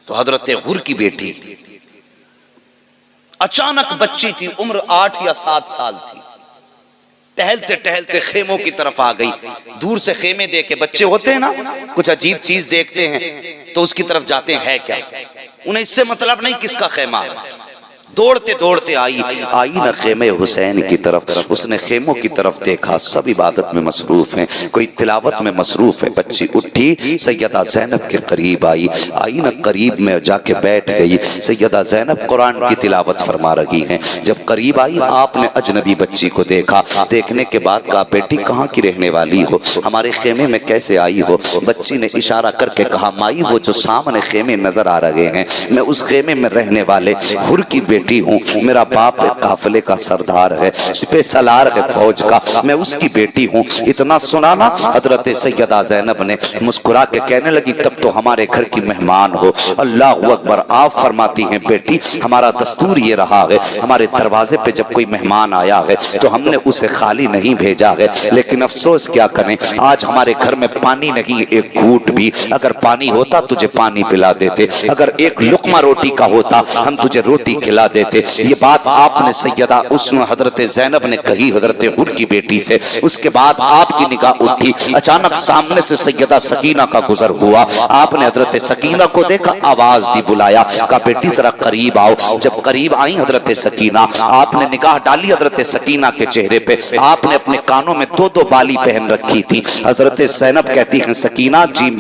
تو حضرت غر کی بیٹی اچانک بچی تھی، عمر 8 یا 7 سال تھی، ٹہلتے ٹہلتے خیموں کی طرف آ گئی۔ دور سے خیمے دیکھے، بچے ہوتے ہیں نا کچھ عجیب چیز دیکھتے ہیں تو اس کی طرف جاتے ہیں، ہے کیا؟ انہیں اس سے مطلب نہیں کس کا خیمہ ہے۔ دوڑتے دوڑتے آئی نہ خیمے حسین کی طرف، اس نے خیموں کی طرف دیکھا، سب عبادت میں مصروف ہیں، کوئی تلاوت میں مصروف ہے۔ بچی اٹھی، سیدہ زینب کے قریب آئی نہ قریب میں جا کے بیٹھ گئی۔ سیدہ زینب قرآن کی تلاوت فرما رہی ہیں۔ جب قریب آئی آپ نے اجنبی بچی کو دیکھا، دیکھنے کے بعد کہا بیٹی کہاں کی رہنے والی ہو، ہمارے خیمے میں کیسے آئی ہو؟ بچی نے اشارہ کر کے کہا مائی وہ جو سامنے خیمے نظر آ رہے ہیں میں اس خیمے میں رہنے والے حر کی بیٹی ہوں، میرا باپ ایک قافلے کا سردار ہے، سپہ سالار ہے فوج کا، میں اس کی بیٹی ہوں۔ اتنا سنا نا، حضرت سیدہ زینب نے مسکرا کے کہنے لگی تب تو ہمارے گھر کی مہمان ہو۔ اللہ اکبر۔ آپ فرماتی ہیں بیٹی ہمارا دستور یہ رہا ہے، ہمارے دروازے پہ جب کوئی مہمان آیا ہے تو ہم نے اسے خالی نہیں بھیجا ہے، لیکن افسوس کیا کریں آج ہمارے گھر میں پانی نہیں ایک گھوٹ بھی، اگر پانی ہوتا تجھے پانی پلا دیتے، اگر ایک لقمہ روٹی کا ہوتا ہم تجھے روٹی کھلا دیتے۔ یہ بات آپ نے سیدہ حضرت زینب نے کہی حضرت حر کی بیٹی سے۔ اس کے بعد آپ کی نگاہ اٹھی، اچانک سامنے سے سیدہ سکینہ کا گزر ہوا، آپ نے حضرت سکینہ کو دیکھا، آواز دی، بلایا، کہا بیٹی ذرا قریب آؤ۔ جب قریب آئی حضرت سکینہ، آپ نے نگاہ ڈالی حضرت سکینہ کے چہرے پہ، آپ نے اپنے کانوں میں 2 بالی پہن رکھی تھی۔ حضرت زینب کہتی ہیں سکینہ جی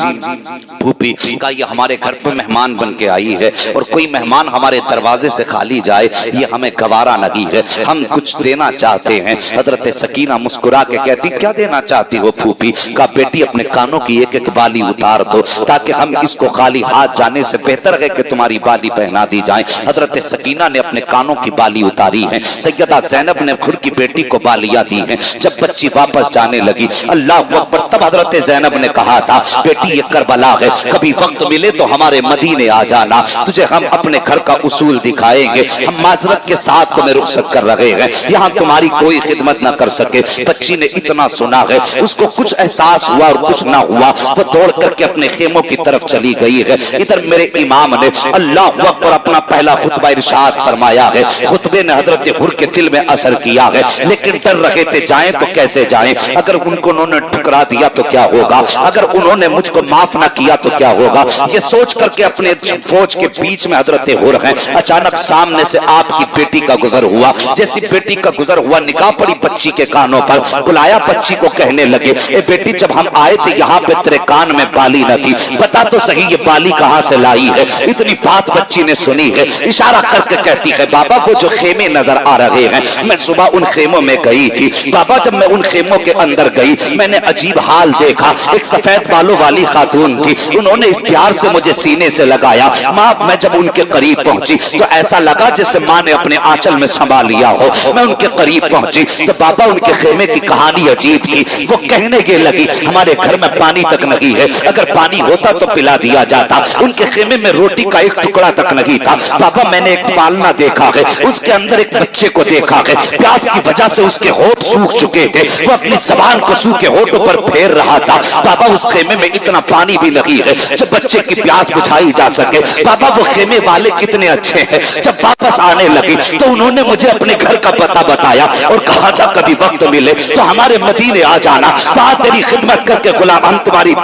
پھوپھی، کہا یہ ہمارے گھر پہ مہمان بن کے آئی ہے اور کوئی مہمان ہمارے دروازے سے خالی جائے یہ ہمیں گوارا نہیں ہے، ہم کچھ دینا چاہتے ہیں۔ حضرت سکینہ مسکرا کے کہتی کیا دینا چاہتی ہو پھوپھی؟ کہا بیٹی اپنے کانوں کی ایک بالی اتار دو تاکہ ہم اس کو خالی ہاتھ جانے سے بہتر ہے کہ تمہاری بالی پہنا دی جائیں۔ حضرت سکینہ نے اپنے کانوں کی بالی اتاری ہے، سیدہ زینب نے خود کی بیٹی کو بالیاں دی ہیں۔ جب بچی واپس جانے لگی اللہ اکبر، تب حضرت زینب نے کہا تھا بیٹی یہ کربلا ہے، کبھی وقت ملے تو ہمارے مدینے آ جانا، تجھے ہم اپنے گھر کا اصول دکھائیں گے، ہم معذرت کے ساتھ تمہیں رخصت کر رہے ہیں، یہاں تمہاری کوئی خدمت نہ کر سکے۔ بچی نے اتنا سنا ہے، اس کو کچھ احساس ہوا اور کچھ نہ ہوا، وہ دوڑ کر کے اپنے خیموں کی طرف چلی گئی ہے۔ ادھر میرے امام نے اللہ اکبر اپنا پہلا خطبہ ارشاد فرمایا ہے، خطبے نے حضرت حر کے دل میں اثر کیا ہے، لیکن ڈر رہے تھے جائیں تو کیسے جائیں، اگر ان کو انہوں نے ٹھکرا دیا تو کیا ہوگا، اگر انہوں نے مجھ کو معاف نہ کیا تو کیا ہوگا، یہ سوچ کر کے اپنے فوج کے بیچ میں حضرت حر ہیں۔ اچانک سامنے سے آپ کی بیٹی کا گزر ہوا، جیسی بیٹی کا گزر ہوا نگاہ پڑی بچی کے کانوں پر، بلایا بچی کو، کہنے لگے اے بیٹی جب ہم آئے تھے یہاں پہ تیرے کان میں بالی نہ تھی، بتا تو صحیح یہ بالی کہاں سے لائی ہے؟ اتنی بات بچی نے سنی ہے، اشارہ کر کے کہتی ہے بابا وہ جو خیمے نظر آ رہے ہیں میں صبح ان خیموں میں گئی تھی، بابا جب میں ان خیموں کے اندر گئی میں نے عجیب حال دیکھا، ایک سفید بالوں والی خاتون تھی، انہوں نے اس پیار سے مجھے سینے سے لگایا، ماں میں جب ان کے قریب پہنچی تو ایسا لگا جیسے ماں نے اپنے آنچل میں سنبھال لیا ہو، میں ان کے قریب پہنچی تو بابا ان کے خیمے کی کہانی عجیب تھی، وہ کہنے یہ لگی ہمارے گھر میں پانی تک نہیں ہے، اگر پانی ہوتا تو پلا دیا جاتا، ان کے خیمے میں روٹی کا ایک ٹکڑا تک نہیں تھا، بابا میں نے ایک پالنا دیکھا ہے، اس کے اندر ایک بچے کو دیکھا ہے، پیاس کی وجہ سے اس کے ہونٹ سوکھ چکے تھے، وہ اپنی زبان کو سوکھے ہونٹوں پر پھیر رہا تھا، بابا اس خیمے میں اتنا پانی بھی نہیں ہے جب بچے کی پیاس بجھائی جا سکے، بابا وہ خیمے والے کتنے اچھے ہیں، جب واپس آنے لگی تو انہوں نے مجھے اپنے گھر کا پتہ بتایا اور کہا تھا کبھی وقت ملے تو ہمارے مدینے آ جانا، وہاں تیری خدمت کر کے غلام ہم تمہاری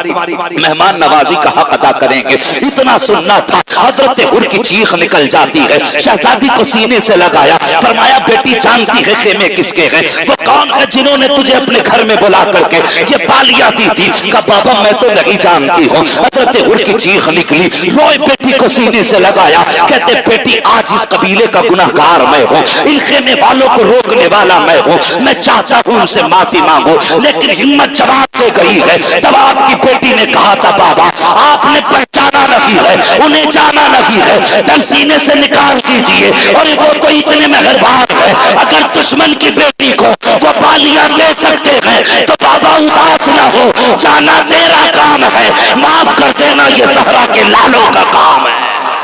مہمان نوازی کا حق ادا کریں گے۔ اتنا سننا تھا حضرت حر کی چیخ نکل جاتی ہے، شہزادی کو سینے سے لگایا، فرمایا بیٹی جانتی ہے خیمے کس کے ہیں، وہ کون ہے جنہوں نے تجھے اپنے گھر میں بلا کر کے یہ بالیاں دی تھی؟ کہا بابا میں تو نہیں جانتی ہوں۔ حضرت حر کی چیخ نکلی، روئے بیٹی کو سینے سے لگایا، کہتے بیٹی آج اس قبیلے کا گناہگار میں ہوں، ان خیمے والوں کو روکنے والا میں ہوں، میں چاہتا ہوں ان سے معافی مانگو، لیکن ہمت جواب دے گئی ہے۔ تب آپ کی بیٹی نے کہا تھا بابا آپ نے پہچانا نہیں ہے، انہیں جانا نہیں ہے، دل سینے سے نکال دیجئے، اور وہ تو اتنے مہربان ہے اگر دشمن کی بیٹی کو وہ بالیاں دے سکتے ہیں تو بابا اداس نہ ہو، جانا تیرا کام ہے، معاف کر دینا یہ زہرا کے لالوں کا کام ہے۔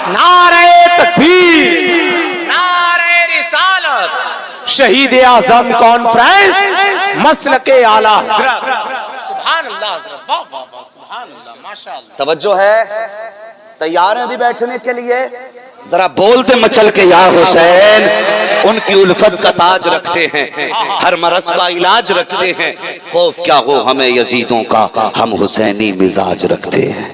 نعرہ تکبیر، نعرہ رسالت، شہید اعظم کانفرنس، مسلک اعلیٰ حضرت، سبحان اللہ حضرت، واہ واہ واہ، سبحان اللہ، ماشاءاللہ۔ توجہ ہے، تیار ہیں بھی بیٹھنے کے لیے؟ ذرا بولتے مچل کے یا حسین. ان کی الفت کا تاج رکھتے ہیں, ہر مرض کا علاج رکھتے ہیں. خوف کیا ہو ہمیں یزیدوں کا, ہم حسینی مزاج رکھتے ہیں.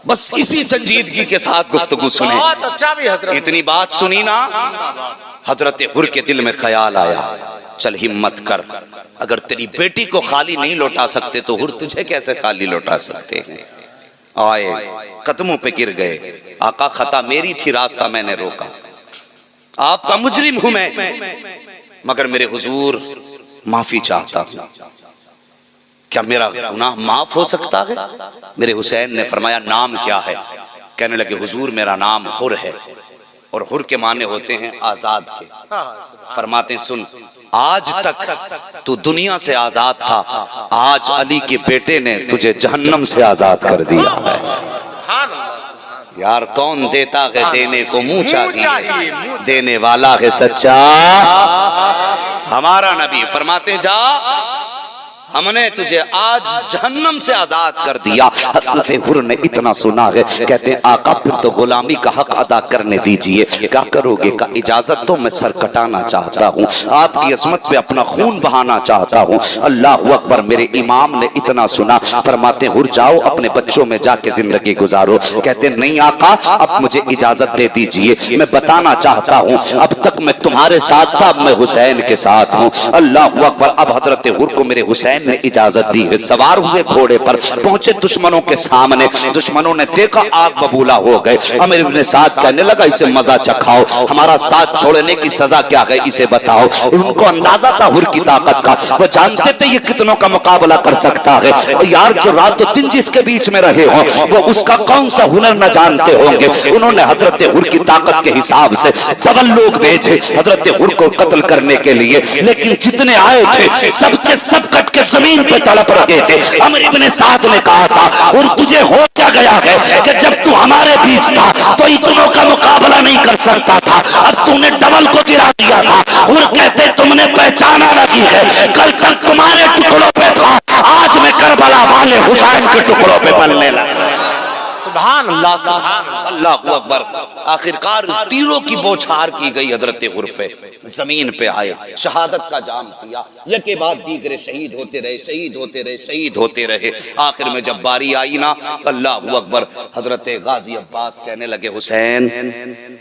بس اسی سنجیدگی کے ساتھ گفتگو سنیں. بہت اچھا بھی حضرت. اتنی بات سنی نا, حضرت حر کے دل میں خیال آیا, چل ہمت کر, اگر تیری بیٹی کو خالی نہیں لوٹا سکتے تو حر تجھے کیسے خالی لوٹا سکتے ہیں. آئے, قدموں پہ گر گئے. آقا خطا میری تھی, راستہ میں نے روکا, آپ کا مجرم ہوں میں, مگر میرے حضور معافی چاہتا ہوں. کیا میرا گناہ معاف ہو سکتا ہے؟ میرے حسین نے فرمایا نام کیا ہے؟ کہنے لگے حضور میرا نام حر ہے, اور حر کے معنی ہوتے ہیں آزاد کے. فرماتے ہیں سن, آج تک تو دنیا سے آزاد تھا, آج علی کے بیٹے نے تجھے جہنم سے آزاد کر دیا ہے. یار کون دیتا ہے دینے کو منہ چاہیے, دینے والا ہے سچا ہمارا نبی. فرماتے ہیں جا, ہم نے تجھے آج جہنم سے آزاد کر دیا. حضرت حر نے اتنا سنا ہے, کہتے ہیں آقا پھر تو غلامی کا حق ادا کرنے دیجئے. کیا کرو گے؟ کا اجازت تو میں سر کٹانا چاہتا ہوں, آپ کی عظمت پہ اپنا خون بہانا چاہتا ہوں. اللہ اکبر. میرے امام نے اتنا سنا, فرماتے ہیں حر جاؤ اپنے بچوں میں جا کے زندگی گزارو. کہتے ہیں نہیں آقا اب مجھے اجازت دے دیجئے, میں بتانا چاہتا ہوں اب تک میں تمہارے ساتھ تھا, اب میں حسین کے ساتھ ہوں. اللہ اکبر. اب حضرت حر کو میرے حسین نے اجازت دی ہے. سوار ہوئے گھوڑے پر, پہنچے دشمنوں کے سامنے. دشمنوں نے دیکھا آگ ببولا ہو گئے. امیر ابن سعد کہنے لگا اسے مزہ چکھاؤ, ہمارا ساتھ چھوڑنے کی سزا کیا ہے اسے بتاؤ. ان کو اندازہ تھا حر کی طاقت کا, وہ جانتے تھے یہ کتنوں کا مقابلہ کر سکتا ہے. یار جو رات و دن جس کے بیچ میں رہے ہوں وہ اس کا کون سا ہنر نہ جانتے ہوں گے. انہوں نے حضرت حر کی طاقت کے حساب سے ڈبل لوگ بھیجے حضرت حر کو قتل کرنے کے لیے, لیکن جتنے آئے تھے سب کے سب کٹ کے زمین پہ تڑپ رہے تھے. عمر ابن سعد نے کہا تھا اور تجھے ہو کیا گیا ہے کہ جب تو ہمارے بیچ تھا تو اتنوں کا مقابلہ نہیں کر سکتا تھا, اب تم نے ڈبل کو گرا دیا تھا. اور کہتے تم نے پہچانا نہیں ہے, کل تک تمہارے ٹکڑوں پہ تھا, آج میں کربلا والے حسین کے ٹکڑوں پہ پلنے لگا. سبحان اللہ, سبحان اللہ اکبر. آخرکار تیروں کی بوچھار کی گئی حضرت حر پہ, زمین پہ آئے, شہادت کا جام پیا, یکے بعد دیگرے شہید ہوتے رہے, شہید ہوتے رہے, شہید ہوتے رہے. آخر میں جب باری آئی نا, اللہ اکبر, حضرت غازی عباس کہنے لگے حسین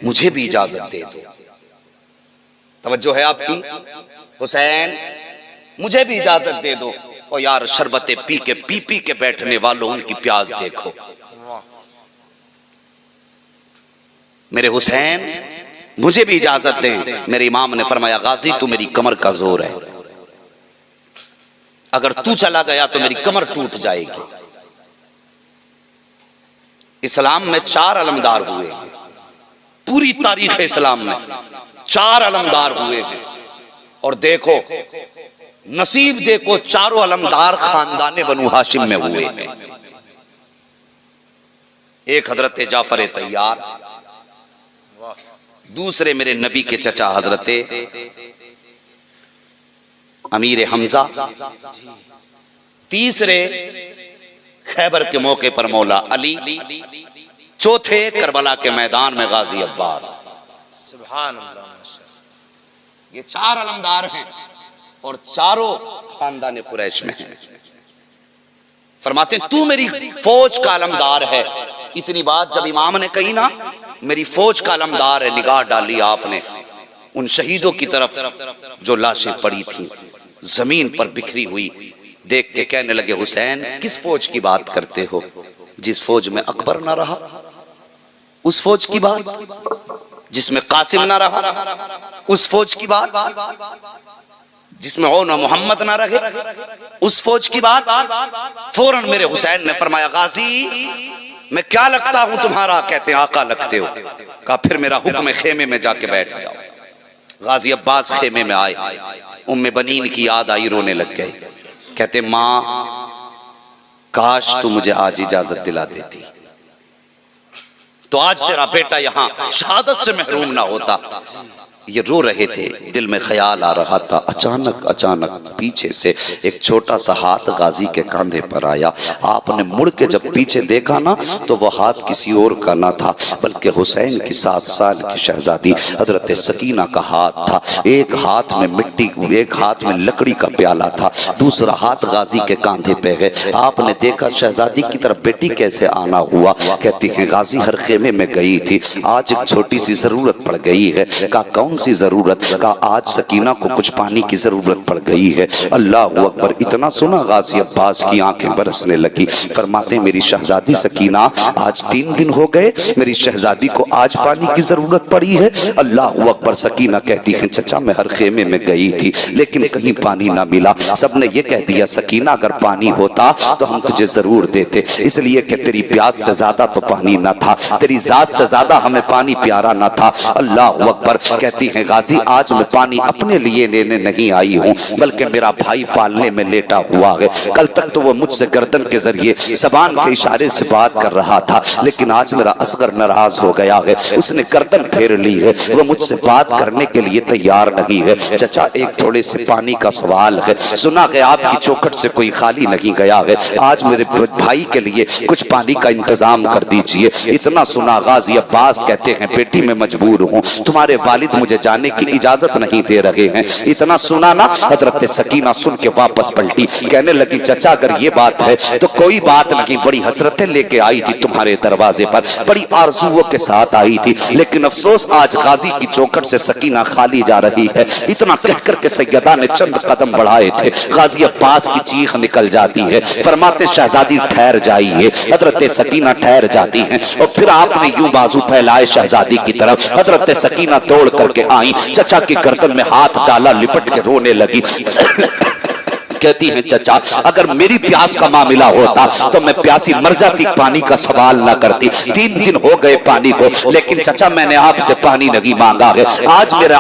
مجھے بھی اجازت دے دو. توجہ ہے آپ کی؟ حسین مجھے بھی اجازت دے دو. اور یار شربتیں پی کے بیٹھنے والوں ان کی پیاس دیکھو. میرے حسین مجھے بھی اجازت دیں. میرے امام نے فرمایا غازی تو میری کمر کا زور ہے, اگر تو چلا گیا تو میری کمر ٹوٹ جائے گی. اسلام میں 4 علمدار ہوئے, پوری تاریخ اسلام میں 4 علمدار ہوئے ہیں. اور دیکھو نصیب دیکھو, 4 علمدار خاندان بنو ہاشم میں ہوئے ہیں. ایک حضرت جعفر طیار, دوسرے میرے نبی کے چچا حضرت امیر حمزہ, تیسرے خیبر کے موقع پر مولا علی, چوتھے کربلا کے میدان میں غازی عباس. سبحان اللہ. یہ 4 علمدار ہیں اور چاروں خاندان قریش میں ہیں. فرماتے ہیں تو میری فوج کا علمدار ہے. اتنی بات جب امام نے کہی نا میری فوج کا علمدار ہے, نگاہ ڈالی آپ نے ان شہیدوں کی طرف جو لاشیں پڑی تھیں زمین پر بکھری ہوئی, دیکھ کے کہنے لگے حسین کس فوج کی بات کرتے ہو؟ جس فوج میں اکبر نہ رہا اس فوج کی بات, جس میں قاسم نہ رہا اس فوج کی بات, جس میں عون محمد نہ رہے اس فوج کی بات. فوراً میرے حسین نے فرمایا غازی میں کیا لگتا ہوں تمہارا؟ کہتے ہیں آقا لگتے ہو. کہا پھر میرا حکم ہے خیمے میں جا کے بیٹھ جاؤ. غازی عباس خیمے میں آئے, ام بنین کی یاد آئی, رونے لگ گئے. کہتے ماں کاش تو مجھے آج اجازت دلا دیتی تو آج تیرا بیٹا یہاں شہادت سے محروم نہ ہوتا. یہ رو رہے تھے، دل میں خیال آ رہا تھا، اچانک پیچھے سے ایک چھوٹا سا ہاتھ غازی کے کاندھے پر آیا۔ آپ نے مڑ کے جب پیچھے دیکھا نا تو وہ ہاتھ کسی اور کا نہ تھا بلکہ حسین کی 7 سال کی شہزادی حضرت سکینہ کا ہاتھ تھا۔ ایک ہاتھ میں مٹی، ایک ہاتھ میں لکڑی کا پیالہ تھا، دوسرا ہاتھ غازی کے کاندھے پہ ہے۔ آپ نے دیکھا شہزادی کی طرف بیٹی کیسے آنا ہوا؟ کہتی ہیں غازی ہر خیمے میں گئی تھی، آج ایک چھوٹی سی ضرورت پڑ گئی ہے۔ کہا کون سی ضرورت؟ کہا آج سکینہ کو کچھ پانی کی ضرورت پڑ گئی ہے۔ اللہ اکبر! اتنا سنا غازی عباس کی آنکھیں برسنے لگی۔ فرماتے میری شہزادی سکینہ آج 3 دن ہو گئے، میری شہزادی کو آج پانی کی ضرورت پڑی ہے۔ اللہ اکبر! سکینہ کہتی ہیں چچا میں ہر خیمے میں گئی تھی لیکن کہیں پانی نہ ملا، سب نے یہ کہہ دیا سکینہ اگر پانی ہوتا تو ہم تجھے ضرور دیتے، اس لیے کہ تیری پیاس سے زیادہ تو پانی نہ تھا، تیری ذات سے زیادہ ہمیں پانی پیارا نہ تھا۔ اللہ اکبر! کہتی ہیں غازی آج میں پانی اپنے لیے لینے نہیں آئی ہوں بلکہ میرا بھائی پالنے میں لیٹا ہوا ہے۔ کل تک تو وہ مجھ سے گردن کے ذریعے زبان کے اشارے سے بات کر رہا تھا لیکن آج میرا اصغر ناراض ہو گیا ہے، اس نے گردن پھیر لی ہے، وہ مجھ سے بات کرنے کے لیے تیار نہیں ہے۔ چچا ایک تھوڑے سے پانی کا سوال ہے، سنا کہ آپ کی چوکھٹ سے کوئی خالی نہیں گیا ہے، آج میرے بھائی کے لیے کچھ پانی کا انتظام کر دیجئے۔ اتنا سنا غازی عباس کہتے ہیں بیٹی میں مجبور ہوں، تمہارے والد مجھے جانے کی اجازت نہیں دے رہے ہیں۔ اتنا سنا نا حضرت سکینہ سن کے واپس پلٹی، کہنے لگی چچا اگر یہ بات ہے تو کوئی بات نہیں، بڑی حسرتیں لے کے آئی تھی تمہارے دروازے پر، بڑی آرزوؤں کے ساتھ آئی تھی لیکن افسوس آج غازی کی چوکھٹ سے سکینہ خالی جا رہی ہے۔ اتنا کہہ کر کے سیدہ نے چند قدم بڑھائے تھے، غازی عباس کی چیخ نکل جاتی ہے، فرماتے شہزادی ٹھہر جائیے۔ حضرت سکینہ ٹھہر جاتی ہیں اور پھر آپ نے یوں بازو پھیلائے شہزادی کی طرف، حضرت سکینہ دوڑ کر کے آئیں، چچا کی گردن میں ہاتھ ڈالا، لپٹ کے رونے لگی۔ کہتی ہیں چچا اگر میری پیاس کا معاملہ ہوتا تو میں پیاسی مر جاتی، پانی کا سوال نہ کرتی۔ 3 دن ہو گئے پانی کو لیکن چچا میں نے آپ سے پانی نہیں مانگا ہے، آج میرا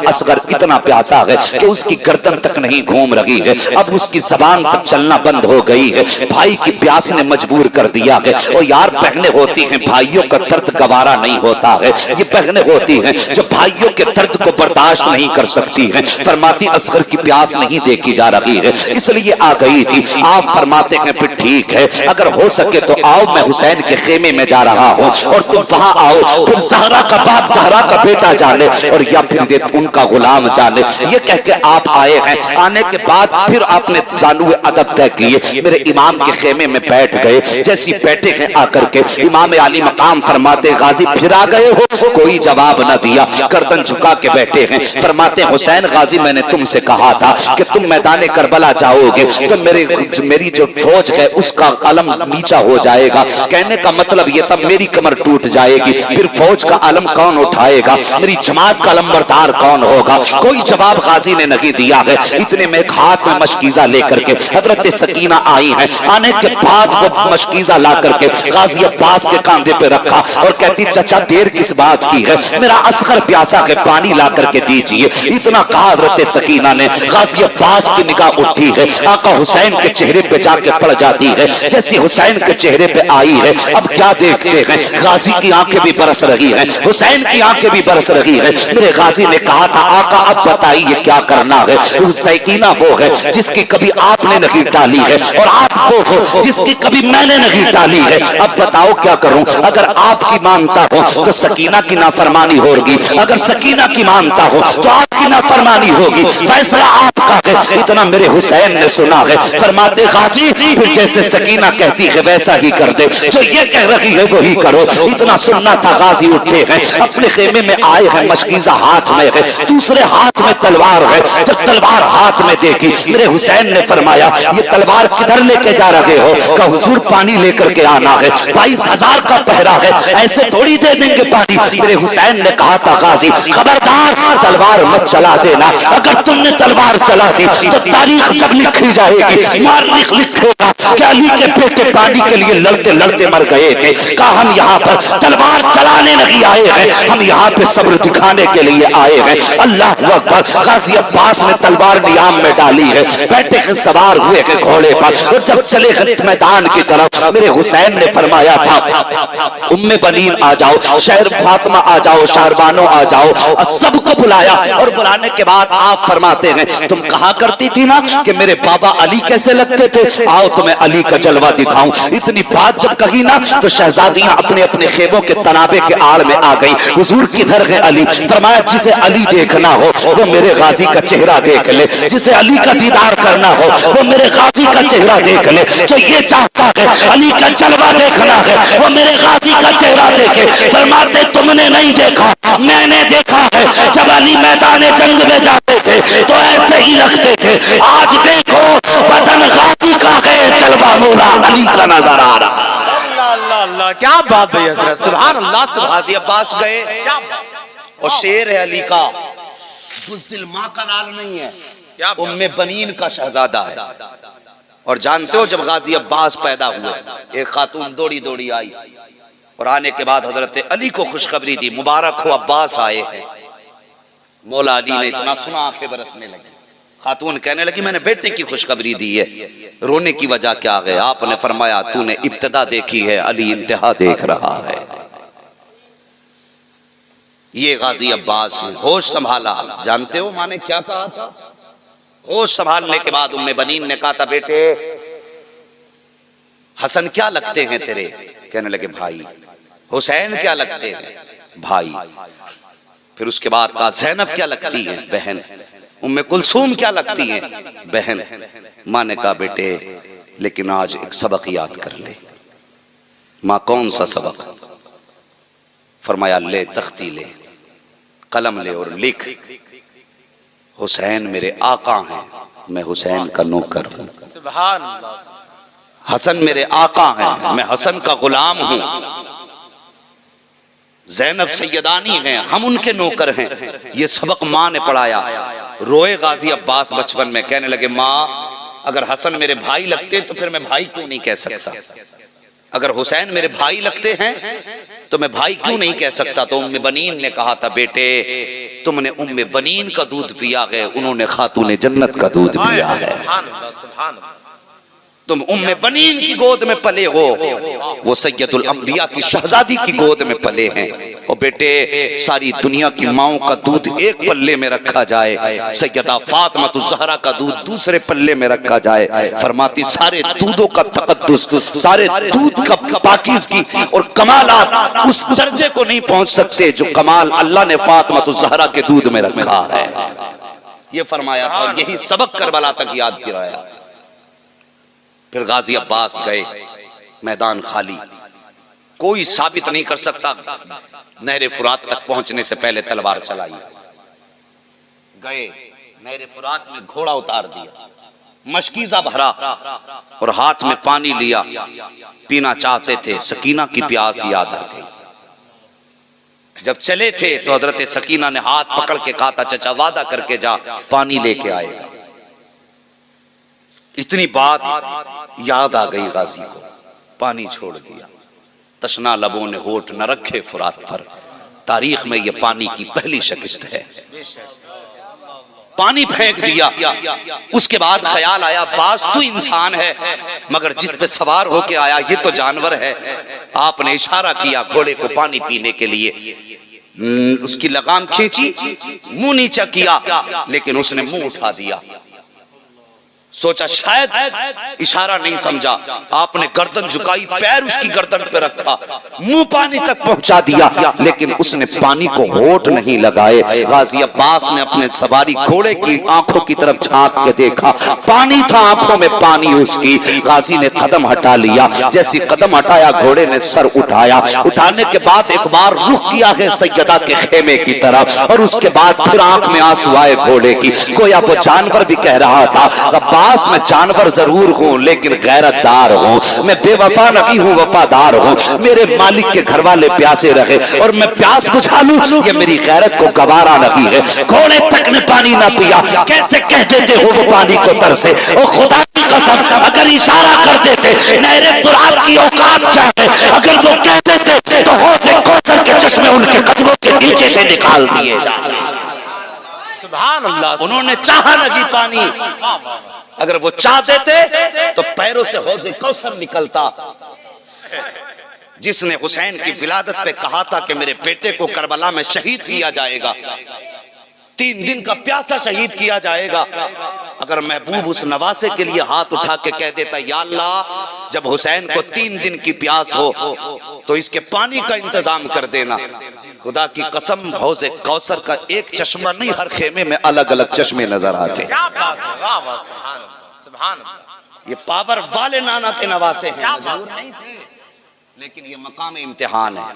اصغر اتنا پیاسا ہے کہ اس کی گردن تک نہیں گھوم رہی ہے، اب اس کی زبان تک چلنا بند ہو گئی ہے، بھائی کی پیاس نے مجبور کر دیا ہے۔ اور یار بہنیں ہوتی ہیں بھائیوں کا درد گوارا نہیں ہوتا ہے، یہ بہنیں ہوتی ہیں جو بھائیوں کے درد کو برداشت نہیں کر سکتی ہیں۔ فرماتی اصغر کی پیاس نہیں دیکھی جا رہی ہے اس لیے آ گئی تھی۔ آپ فرماتے ہیں پھر ٹھیک ہے اگر ہو سکے تو آؤ، میں حسین کے خیمے میں جا رہا ہوں اور تم وہاں آؤ، پھر زہرا کا باپ زہرا کا بیٹا جانے اور یا پھر ان کا غلام جانے۔ یہ کہہ کے آپ آئے ہیں، آنے کے بعد پھر آپ نے زانوِ ادب طے کیے، میرے امام کے خیمے میں بیٹھ گئے۔ جیسی بیٹھے ہیں آ کر کے امام علی مقام فرماتے غازی پھر آ گئے ہو؟ کوئی جواب نہ دیا، گردن جھکا کے بیٹھے ہیں۔ فرماتے حسین غازی میں نے تم سے کہا تھا کہ تم میدان کربلا جاؤ گے تو میری جو فوج ہے اس کا علم نیچا ہو جائے گا، کہنے کا مطلب یہ تھا میری کمر ٹوٹ جائے گی، پھر فوج کا علم کون اٹھائے گا، میری جماعت کا علمبردار کون ہوگا؟ کوئی جواب غازی نے نہیں دیا ہے۔ اتنے میں ایک ہاتھ میں مشکیزہ لے کر کے حضرت سکینہ آئی ہیں، آنے کے بعد وہ مشکیزہ لا کر کے غازی عباس کے کاندھے پہ رکھا اور کہتی چچا دیر کس بات کی ہے، میرا اصغر پیاسا ہے، پانی لا کر کے دیجئے۔ اتنا کہا حضرت سکینہ نے، غازی عباس کی نگاہ اٹھی ہے، آقا حسین کے چہرے پہ جا کے پڑ جاتی ہے، جیسی حسین کے چہرے پہ آئی ہے اب کیا دیکھتے ہیں، غازی کی آنکھیں بھی برس رہی ہیں، حسین کی آنکھیں بھی برس رہی ہیں۔ میرے غازی نے کہا تھا آقا اب بتائیے کیا کرنا ہے، وہ سکینہ وہ ہے جس کی کبھی آپ نے نہیں ٹالی ہے اور آپ وہ ہو جس کی کبھی میں نے نہیں ٹالی ہے، اب بتاؤ کیا کروں؟ اگر آپ کی مانتا ہو تو سکینہ کی نافرمانی ہوگی، اگر سکینہ کی مانتا ہو تو آپ کی نافرمانی ہوگی، فیصلہ آپ کا ہے۔ اتنا میرے حسین نے سنا ہے، فرماتے غازی پھر جیسے سکینہ کہتی ہے ویسا ہی کر دے، جو یہ کہہ رہی ہے وہی کرو۔ اتنا سننا تھا، غازی اٹھے ہیں، اپنے خیمے میں آئے ہیں، مشکیزہ ہاتھ میں ہے، دوسرے ہاتھ میں تلوار ہے۔ جب تلوار ہاتھ میں دیکھی میرے حسین نے فرمایا یہ تلوار کدھر لے کے جا رہے ہو؟ کہ حضور پانی لے کر کے آنا ہے، 22,000 کا پہرا ہے، ایسے تھوڑی دے دیں گے پانی۔ میرے حسین نے کہا تھا غازی خبردار تلوار مت چلا دینا، اگر تم نے تلوار چلا دی تو تاریخ جب لکھی جائے گی مورخ لکھے گا کہ علی کے بیٹے پانی کے لیے لڑتے لڑتے مر گئے تھے۔ کہا ہم یہاں پر تلوار چلانے نہیں آئے ہیں، ہم یہاں پہ صبر دکھانے کے لیے آئے ہیں۔ اللہ اکبر! غازی عباس نے تلوار نیام میں ڈالی ہے، بیٹھے ہیں سوار ہوئے ہیں گھوڑے پر اور جب چلے ہیں میدان کی طرف میرے حسین نے فرمایا تھا ام بنین آ جاؤ، شہر فاطمہ آ جاؤ، شہربانوں آ جاؤ، سب کو بلایا اور بلانے کے بعد آپ فرماتے ہیں تم کہا کرتی تھی نا کہ میرے بابا علی کیسے لگتے تھے، آؤ تمہیں علی کا جلوہ دکھاؤں۔ اتنی بات جب کہی نا تو شہزادیاں اپنے اپنے خیموں کے تنابے کے آڑ میں آ گئی، حضور کدھر ہے علی؟ فرمایا جسے علی دیکھنا ہو وہ میرے غازی کا چہرہ دیکھ لے، جسے علی کا دیدار کرنا ہو وہ میرے غازی کا چہرہ دیکھ لے، جو یہ چاہتا ہے علی کا جلوہ دیکھنا ہے وہ میرے غازی کا چہرہ دیکھے۔ فرماتے تم نے نہیں دیکھا، میں نے دیکھا ہے، جب علی میدان جنگ میں جاتے تھے تو ایسے ہی رکھتے تھے، آج دیکھو بدن غازی کا ہے، جلوہ مولا علی کا نظر آ رہا۔ اللہ اللہ اللہ، کیا بات ہے حضرت، سبحان اللہ سبحان غازی عباس گئے اور شیر ہے علی کا، بزدل ماں کا لال نہیں ہے، ام بنین کا شہزادہ ہے۔ اور جانتے ہو جب غازی عباس پیدا ہوئے ایک خاتون دوڑی دوڑی آئی اور آنے کے بعد حضرت علی کو خوشخبری دی، مبارک ہو عباس آئے ہیں۔ مولا علی نے اتنا سنا آنکھیں برسنے لگی، خاتون کہنے لگی میں نے بیٹے کی خوشخبری دی ہے، رونے کی وجہ کیا ہے؟ آپ نے فرمایا تو نے ابتدا دیکھی ہے، علی انتہا دیکھ رہا ہے۔ یہ غازی عباس ہے، ہوش سنبھالا۔ جانتے ہو ماں نے کیا کہا تھا؟ ہوش سنبھالنے کے بعد ام بنین نے کہا تھا بیٹے حسن کیا لگتے ہیں تیرے؟ کہنے لگے بھائی۔ حسین کیا لگتے ہیں؟ بھائی۔ پھر اس کے بعد کہا زینب کیا لگتی ہے؟ بہن۔ ام کلثوم کیا لگتی ہیں؟ بہن۔ ماں نے کہا بیٹے لیکن آج ایک سبق یاد کر لے۔ ماں کون سا سبق؟ فرمایا لے تختی لے، قلم لے اور لکھ، حسین میرے آقا ہیں، میں حسین کا نوکر ہوں۔ سبحان اللہ، حسن میرے آقا ہیں، میں حسن کا غلام ہوں۔ زینب سیدانی ہیں، ہم ان کے نوکر ہیں۔ یہ سبق ماں نے پڑھایا۔ روئے غازی عباس بچپن میں، کہنے لگے ماں اگر حسن میرے بھائی لگتے تو پھر میں بھائی کیوں نہیں کہہ سکتا؟ اگر حسین میرے بھائی لگتے ہیں تو میں بھائی کیوں نہیں کہہ سکتا؟ تو ام بنین نے کہا تھا بیٹے تم نے ام بنین کا دودھ پیا ہے، انہوں نے خاتون جنت کا دودھ پیا ہے۔ سبحان اللہ سبحان اللہ، تم ام بنین کی گود میں پلے ہو، وہ سید الانبیاء کی شہزادی کی گود میں پلے ہیں۔ اور بیٹے ساری دنیا کی ماؤں کا دودھ ایک پلے میں رکھا جائے، سیدہ فاطمہ الزہرا کا دودھ دوسرے پلے میں رکھا جائے، فرماتی سارے دودھوں کا تقدس، سارے دودھ کا پاکیزگی اور کمالات اس درجے کو نہیں پہنچ سکتے جو کمال اللہ نے فاطمہ الزہرا کے دودھ میں رکھا ہے۔ یہ فرمایا تھا، یہی سبق کربلا تک یاد کرایا۔ پھر غازی عباس گئے، میدان خالی، کوئی ثابت نہیں کر سکتا نہر فرات تک پہنچنے سے پہلے تلوار چلائی۔ گئے نہر فرات میں گھوڑا اتار دیا، مشکیزہ بھرا اور ہاتھ میں پانی لیا، پینا چاہتے تھے، سکینہ کی پیاس یاد آ گئی۔ جب چلے تھے تو حضرت سکینہ نے ہاتھ پکڑ کے کہا تھا چچا وعدہ کر کے جا پانی لے کے آئے گا۔ اتنی بات یاد آ گئی غازی کو، پانی چھوڑ دیا۔ تشنا لبوں نے ہونٹ نہ رکھے فرات پر، تاریخ میں یہ پانی کی پہلی شکست ہے۔ پانی پھینک دیا۔ اس کے بعد خیال آیا باز تو انسان ہے مگر جس پہ سوار ہو کے آیا یہ تو جانور ہے۔ آپ نے اشارہ کیا گھوڑے کو پانی پینے کے لیے، اس کی لگام کھینچی، منہ نیچا کیا لیکن اس نے منہ اٹھا دیا۔ سوچا شاید اشارہ نہیں سمجھا، آپ نے گردن جھکائی، پیر اس کی گردن پہ رکھا، منہ پانی تک پہنچا دیا لیکن اس نے پانی کو ہونٹ نہیں لگائے۔ غازی عباس نے اپنے سواری گھوڑے کی آنکھوں کی طرف جھانک کے دیکھا، پانی تھا آنکھوں میں، پانی اس کی۔ غازی نے قدم ہٹا لیا، جیسی قدم ہٹایا گھوڑے نے سر اٹھایا، اٹھانے کے بعد ایک بار رخ کیا ہے سیدہ کے خیمے کی طرف اور اس کے بعد پھر آنکھ میں آنسو آئے گھوڑے کی، گویا وہ جانور بھی کہہ رہا تھا میں جانور ضرور ہوں لیکن غیرت دار ہوں، میں بے وفا نہیں ہوں وفادار ہوں، میرے مالک کے گھر والے پیاسے رہے اور میں پیاس بجھا لوں یہ میری غیرت کو گوارا نہیں ہے۔ گھوڑے تک نے پانی نہ پیا، کیسے کہہ دیتے ہو وہ پانی کو ترسے؟ اور خدا کی قسم اگر اشارہ کر دیتے نہر فرات کی اوقات کیا ہے، اگر وہ کہہ دیتے تو حوض کوثر کے چشمے ان کے قدموں کے نیچے سے نکال دیے جاتے۔ سبحان اللہ، انہوں نے چاہا لگی پانی، اگر وہ چاہ دیتے تو پیروں سے حوض کوثر نکلتا۔ جس نے حسین کی ولادت پہ کہا تھا کہ میرے بیٹے کو کربلا میں شہید کیا جائے گا، 3 دن کا پیاسا شہید کیا جائے گا، اگر محبوب اس نواسے کے لیے ہاتھ اٹھا کے کہہ دیتا یا اللہ جب حسین کو 3 دن کی پیاس ہو تو اس کے پانی کا انتظام کر دینا، خدا کی قسم حوض کوثر کا ایک چشمہ نہیں، ہر خیمے میں الگ الگ چشمے نظر آتے۔ کیا بات ہے، واہ واہ، سبحان اللہ، سبحان اللہ۔ یہ پاور والے نانا کے نواسے ہیں، مجبور نہیں تھے، لیکن یہ مقام امتحان ہے،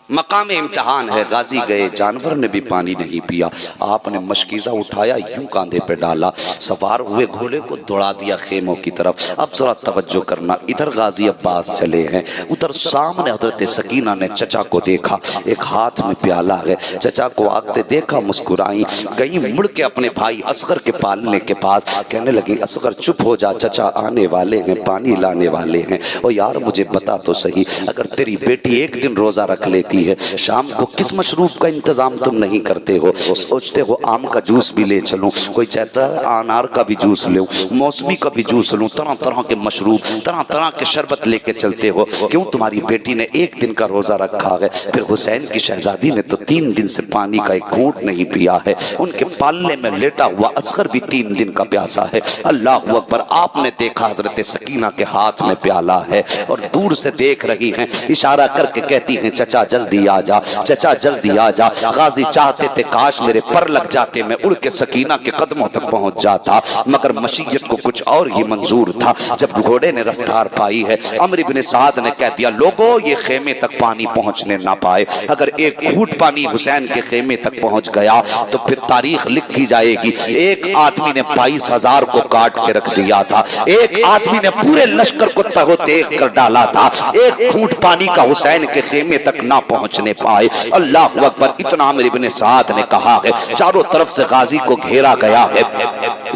مقام امتحان ہے۔ غازی گئے، جانور نے بھی پانی نہیں پیا، آپ نے مشکیزہ اٹھایا، یوں کاندھے پہ ڈالا، سوار ہوئے گھوڑے کو دوڑا دیا خیموں کی طرف۔ اب ذرا توجہ کرنا، ادھر غازی عباس چلے ہیں، ادھر سامنے حضرت سکینہ نے چچا کو دیکھا، ایک ہاتھ میں پیالہ ہے، چچا کو آگتے دیکھا، مسکرائیں، گئیں مڑ کے اپنے بھائی اصغر کے پالنے کے پاس، کہنے لگی اصغر چپ ہو جا، چچا آنے والے ہیں، پانی لانے والے ہیں۔ او یار مجھے بتا تو صحیح، اگر تیری بیٹی ایک دن روزہ رکھ لیتی ہے، شام کو کس مشروب کا انتظام تم نہیں کرتے ہو؟ سوچتے ہو آم کا جوس بھی لے چلوں، کوئی چاہتا ہے انار کا بھی جوس لوں، موسمی کا بھی جوس لوں، طرح طرح کے مشروب، طرح طرح کے شربت لے کے چلتے ہو، کیوں تمہاری بیٹی نے ایک دن کا روزہ رکھا ہے؟ پھر حسین کی شہزادی نے تو 3 دن سے پانی کا ایک گھونٹ نہیں پیا ہے، ان کے پالنے میں لیٹا ہوا اصغر بھی 3 دن کا پیاسا ہے۔ اللہ اکبر، آپ نے دیکھا حضرت سکینہ کے ہاتھ میں پیالہ ہے اور دور سے دیکھ رہی ہیں، اشارہ کر کے کہتی ہیں چچا جلدی آ جا، چچا جلدی آ جا۔ غازی چاہتے تھے کاش میرے پر لگ جاتے، میں اڑ کے سکینہ کے قدموں تک پہنچ جاتا، مگر مشیت کو کچھ اور ہی منظور تھا۔ جب گھوڑے نے رفتار پائی ہے، عمرو بن سعد نے کہہ دیا لوگو یہ خیمے تک پانی پہنچنے نہ پائے، اگر ایک گھونٹ پانی حسین کے خیمے تک پہنچ گیا تو پھر تاریخ لکھی جائے گی۔ ایک آدمی نے 22,000 کو کاٹ کے رکھ دیا تھا، ایک آدمی نے پورے لشکر کو تہو تیغ کر ڈالا تھا، ایک گھونٹ پانی کا حسین کے خیمے تک نہ پہنچنے پائے۔ اللہ اکبر، اتنا عمرو بن سعد نے کہا ہے، چاروں طرف سے غازی کو گھیرا گیا ہے،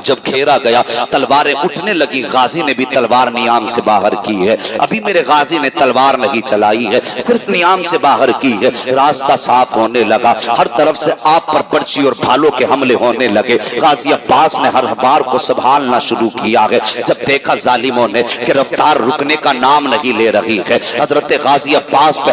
جب گھیرا گیا تلواریں اٹھنے لگی، غازی نے بھی تلوار نیام سے باہر کی ہے، ابھی میرے غازی نے تلوار نہیں چلائی ہے، صرف نیام سے باہر کی ہے، راستہ صاف ہونے لگا، ہر طرف سے آپ پر برچی اور بھالوں کے حملے ہونے لگے، غازی عباس نے ہر بار کو سنبھالنا شروع کیا ہے، جب دیکھا ظالموں نے کہ رفتار رکنے کا نام نہیں لے رہی ہے، حضرت غازی عباس پہ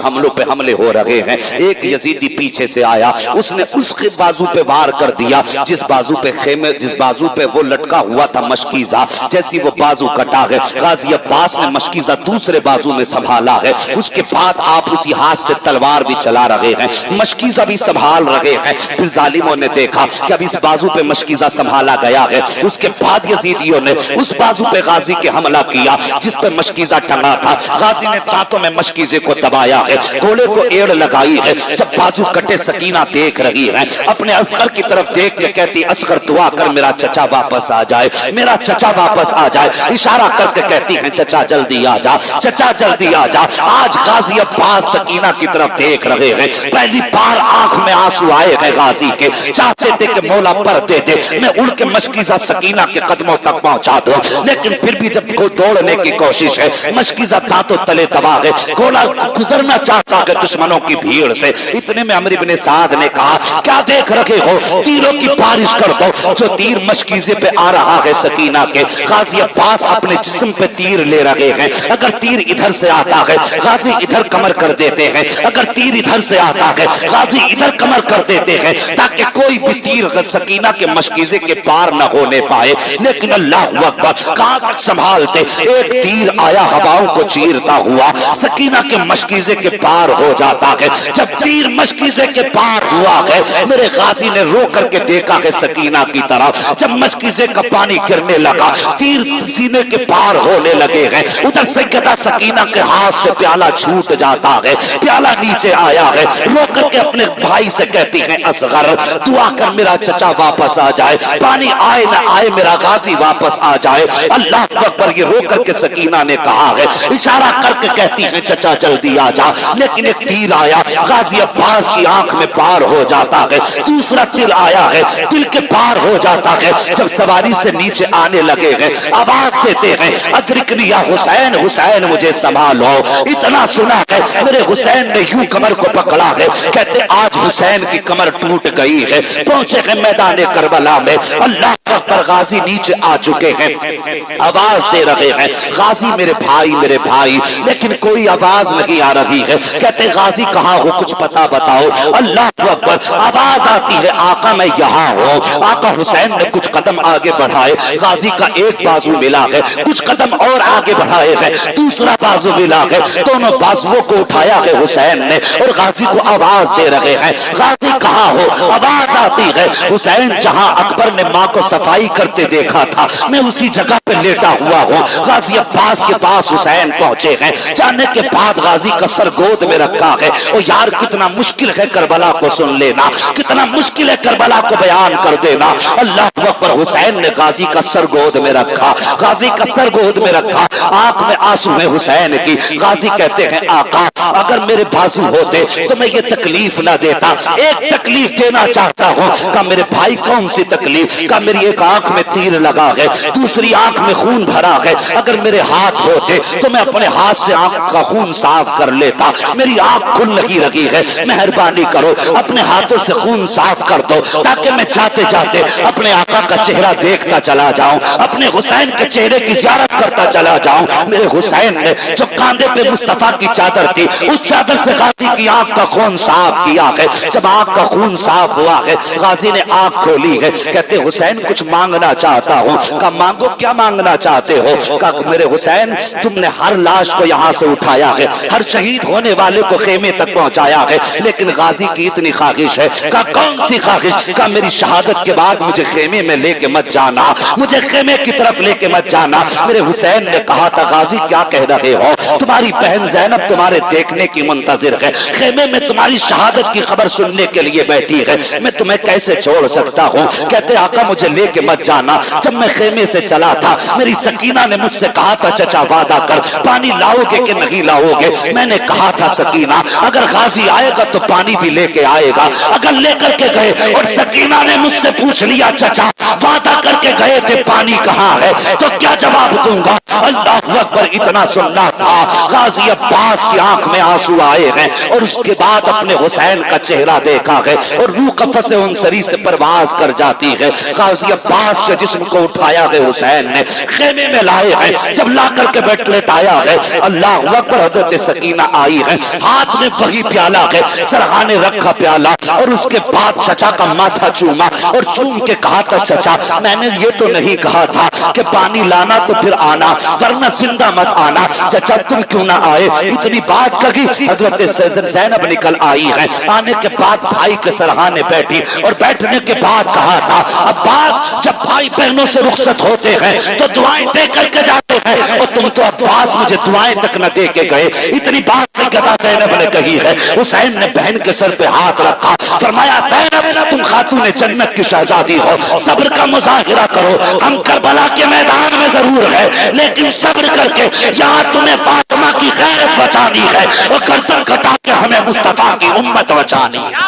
حملے ہو رہے ہیں، ایک یزیدی پیچھے سے آیا، اس نے اس کے بازو پہ وار کر دیا، جس بازو پہ وہ لٹکا ہوا تھا مشکیزہ، جیسی وہ بازو کٹا ہے، غازی عباس نے مشکیزہ دوسرے بازو میں سنبھالا ہے، اس کے بعد آپ اسی ہاتھ سے تلوار بھی چلا رہے ہیں، مشکیزہ بھی سنبھال رہے ہیں۔ پھر ظالموں نے دیکھا کہ اب اس بازو پہ مشکیزہ سنبھالا گیا ہے، اس کے بعد یزیدیوں نے اس بازو پہ غازی کے حملہ کیا جس پہ مشکیزہ ٹنگا تھا، غازی نے دانتوں میں مشکیزے کو دبایا ہے، گھوڑے کو ایڑ لگائی ہے، جب بازو کٹے سکینہ دیکھ رہی ہے، اپنے اصغر کی طرف دیکھ کے کہتی اصغر دعا کر میرا چچا واپس آ جائے، میرا چچا واپس آ جائے، اشارہ کر کے کہتی ہیں چچا جلدی آ جا، چچا جلدی آ جا۔ آج غازی عباس سکینہ کی طرف دیکھ رہے ہیں، پہلی بار آنکھ میں آنسو آئے ہیں غازی کے، چاہتے تھے کہ مولا پر دے دے، میں اڑ کے مشکیزہ سکینہ کے قدموں تک پہنچا دوں، لیکن پھر بھی جب کو دوڑنے کی کوشش ہے، مشکیزہ دانتوں تلے دبا ہے، گھوڑا گزرنا چاہتا ہے دشمنوں کی بھیڑ سے، اتنے میں عمرو بن سعد نے کہا کیا دیکھ رکھے ہو، تیروں کی بارش کر دو۔ جو تیر مشکیزے پہ آ رہا ہے سکینہ کے، غازی عباس اپنے جسم پہ تیر لے رہے ہیں، اگر تیر ادھر سے آتا ہے غازی ادھر کمر کر دیتے ہیں، اگر تیر ادھر سے آتا ہے غازی ادھر کمر کر دیتے ہیں، تاکہ کوئی بھی تیر سکینہ کے مشکیزے کے پار نہ ہونے پائے۔ لیکن اللہ اکبر، کہاں تک سنبھالتے، ایک تیر آیا ہواؤں کو چیرتا ہوا سکینہ کے مشکیزے کے پار ہو جاتا ہے، جب تیر مشکیزے کے پار ہوا ہے، میرے غازی نے رو کر کے دیکھا ہے سکینہ کی طرف، جب مشکیزے کا پانی گرنے لگا، تیر سینے کے پار ہونے لگے ہیں، ادھر سیدہ سکینہ کے ہاتھ سے پیالہ چھوٹ جاتا ہے، پیالہ نیچے آیا ہے، رو کر کے اپنے بھائی سے کہتی ہیں اصغر دعا کر میرا چچا واپس آ جائے، پانی آئے نہ آئے میرا غازی واپس آ جائے۔ اللہ اکبر، یہ رو کر کے سکینہ نے کہا ہے، اشارہ کر کے کہتی ہیں چچا جلدی آ جا، لیکن ایک تیر تیر آیا غازی عباس کی آنکھ میں پار ہو جاتا ہے، دوسرا تیر آیا ہے دل کے پار ہو جاتا ہے، جب سواری سے نیچے آنے لگے ہیں آواز دیتے ہیں ادرکنی یا حسین، حسین مجھے سنبھالو، اتنا سنا ہے میرے حسین نے یوں کمر کو پکڑا ہے، کہتے آج حسین کی کمر ٹوٹ گئی ہے، پہنچے ہیں میدان کربلا میں، اللہ اکبر غازی نیچے آ چکے ہیں، آواز دے رہے ہیں غازی میرے بھائی، لیکن کوئی آواز نہیں آ رہی ہے، کہتے غازی کہاں ہو کچھ پتہ بتاؤ، اللہ اکبر آواز آتی ہے آقا میں یہاں ہوں، آقا حسین نے کچھ قدم آگے بڑھائے، غازی کا ایک بازو ملا ہے، کچھ قدم اور آگے بڑھائے ہیں، دوسرا بازو ملا ہے، دونوں بازووں کو اٹھایا ہے حسین نے اور غازی کو آواز دے رہے ہیں غازی کہاں ہو، آواز آتی ہے حسین جہاں اکبر نے ماں کو صفائی کرتے دیکھا تھا میں اسی جگہ پہ لیٹا ہوا ہوں، غازی عباس کے پاس حسین پہنچے ہیں، جانے کے بعد غازی کا سر گود میں رکھا ہے، اور یار کتنا مشکل ہے کربلا کو سن لینا، کتنا مشکل ہے کربلا کو بیان کر دینا، اللہ اکبر حسین نے غازی کا سر گود میں رکھا، غازی کا سر گود میں رکھا، آنکھ میں آنسو ہے حسین کی، غازی کہتے ہیں آقا اگر میرے بازو ہوتے تو میں یہ تکلیف نہ دیتا، ایک تکلیف دینا چاہتا ہوں، کہ میرے بھائی کون سی تکلیف، کہ میری ایک آنکھ میں تیر لگا ہے، دوسری آنکھ میں خون بھرا ہے، اگر میرے ہاتھ ہوتے تو میں اپنے ہاتھ سے آنکھ کا خون صاف کر لیتا، میری آنکھ کھل نہیں رہی ہے، مہربانی کرو اپنے ہاتھوں سے خون صاف کر دو تاکہ میں جاتے جاتے اپنے آقا کا چہرہ دیکھتا چلا جاؤں، اپنے حسین کے چہرے کی زیارت کرتا چلا جاؤں، میرے حسین نے جو کاندھے پہ مصطفیٰ کی چادر تھی اس چادر سے غازی کی آنکھ کا خون صاف کیا ہے، جب آنکھ کا خون صاف ہوا ہے غازی نے آنکھ کھولی ہے، کہتے حسین کچھ مانگنا چاہتا ہوں، کہا مانگو کیا مانگنا چاہتے ہو، کہا میرے حسین تم نے ہر لاش کو یہاں سے اٹھایا ہے، ہر شہید ہونے والے کو خیمے تک پہنچایا ہے، لیکن غازی کی اتنی خواہش ہے، کہا کون سی خواہش، کہا میری شہادت کے بعد مجھے خیمے میں لے کے مت جانا، مجھے خیمے کی طرف لے کے مت جانا، میرے حسین نے کہا تھا غازی کیا کہہ رہے ہو، تمہاری بہن زینب تمہارے دیکھنے کی منتظر ہے، خیمے میں تمہاری شہادت کی خبر سننے کے لیے بیٹھی ہے، میں تمہیں کیسے چھوڑ سکتا ہوں، کہتے آقا مجھے لے کے مت جانا، جب میں خیمے سے چلا تھا میری سکینہ نے مجھ سے کہا تھا چچا وعدہ کر پانی لاؤ گے کہ نہیں لاؤ گے، میں نے کہا تھا سکینہ اگر غازی آئے گا تو پانی بھی لے کے آئے گا، اگر لے کر کے گئے اور سکینہ نے مجھ سے پوچھ لیا چچا وعدہ کر کے گئے تھے پانی کہاں ہے تو کیا جواب دوں گا، اللہ اکبر اتنا سننا تھا، غازی عباس کی آنکھ میں آنسو آئے ہیں اور اس کے بعد اپنے حسین کا چہرہ دیکھا ہے اور روح قفس انصری سے پرواز کر جاتی ہے، غازی عباس کے جسم کو اٹھایا ہے حسین نے خیمے میں لائے ہیں، جب لا کر کے بیٹھ لٹایا ہے اللہ اکبر حضرت سکینہ آئی ہے، ہاتھ میں وہی پیالہ ہے، سرحانے رکھا پیالہ اور اس کے بعد چچا کا ماتھا چوما اور چوم کے کہا تھا چچا میں نے یہ تو نہیں کہا تھا کہ پانی لانا تو پھر آنا ورنہ زندہ مت آنا، چچا تم کیوں نہ آئے، اتنی بات کہی، حضرت زینب نکل آئی ہے، آنے کے بعد بھائی کے سرحانے بیٹھی اور بیٹھنے کے بعد کہا تھا عباس جب بھائی بہنوں سے رخصت ہوتے ہیں تو دعائیں دے کر کے جاتے ہیں اور تم تو عباس مجھے دعائیں تک نہ دے کے گئے، اتنی بات سیدہ زینب نے کہی ہے، حسین نے بہن کے سر پہ ہاتھ رکھا، فرمایا زینب تم خاتون جنت کی شہزادی ہو، صبر کا مظاہرہ کرو، ہم کربلا کے میدان میں ضرور ہے لیکن صبر کر کے یہاں تمہیں فاطمہ کی غیرت بچانی ہے اور گردن کٹا کے ہمیں مصطفیٰ کی امت بچانی ہے۔